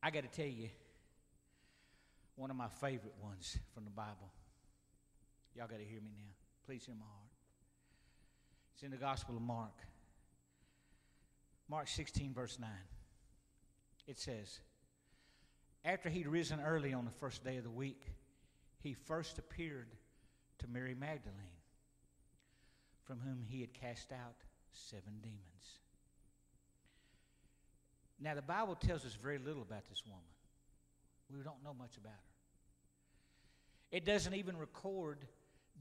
I got to tell you, one of my favorite ones from the Bible. Y'all got to hear me now. Please hear my heart. It's in the Gospel of Mark. Mark 16, verse 9. It says, after he'd risen early on the first day of the week, he first appeared to Mary Magdalene, from whom he had cast out 7 demons. Now, the Bible tells us very little about this woman. We don't know much about her. It doesn't even record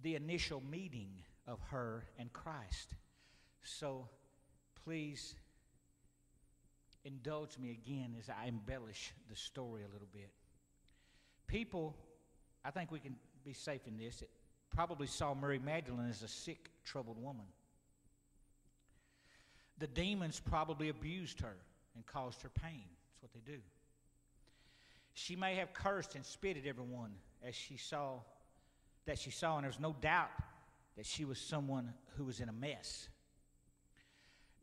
the initial meeting of her and Christ. So, please indulge me again as I embellish the story a little bit. People, I think we can be safe in this, probably saw Mary Magdalene as a sick, troubled woman. The demons probably abused her and caused her pain. That's what they do. She may have cursed and spit at everyone as she saw, and there's no doubt that she was someone who was in a mess.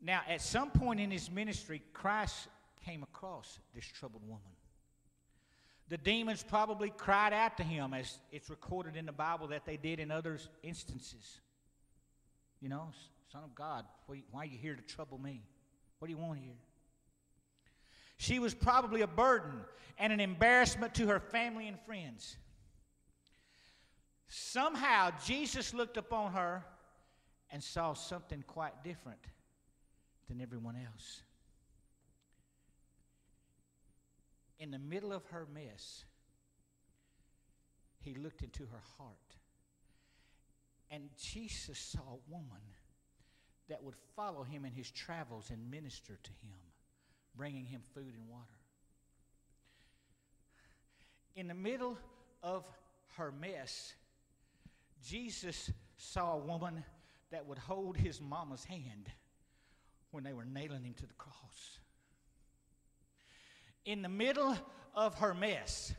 Now, at some point in his ministry, Christ came across this troubled woman. The demons probably cried out to him, as it's recorded in the Bible that they did in other instances. You know, Son of God, why are you here to trouble me? What do you want here? She was probably a burden and an embarrassment to her family and friends. Somehow, Jesus looked upon her and saw something quite different than everyone else. In the middle of her mess, he looked into her heart. And Jesus saw a woman that would follow him in his travels and minister to him, bringing him food and water. In the middle of her mess, Jesus saw a woman that would hold his mama's hand when they were nailing him to the cross. In the middle of her mess,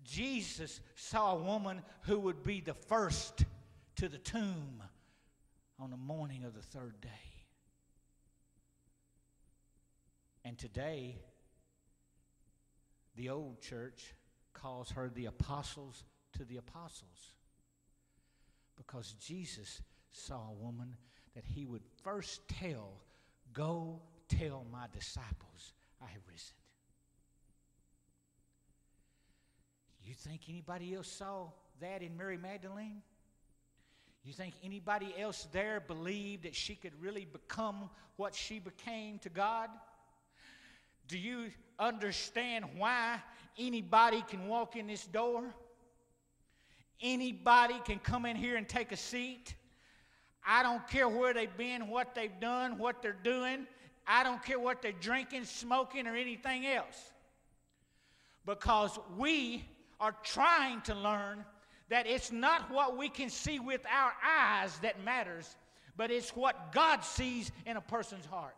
Jesus saw a woman who would be the first to the tomb on the morning of the third day. And today, the old church calls her the apostles to the apostles, because Jesus saw a woman that he would first tell, go tell my disciples I have risen. You think anybody else saw that in Mary Magdalene? You think anybody else there believed that she could really become what she became to God? Do you understand why anybody can walk in this door? Anybody can come in here and take a seat. I don't care where they've been, what they've done, what they're doing. I don't care what they're drinking, smoking, or anything else. Because we are trying to learn that it's not what we can see with our eyes that matters, but it's what God sees in a person's heart.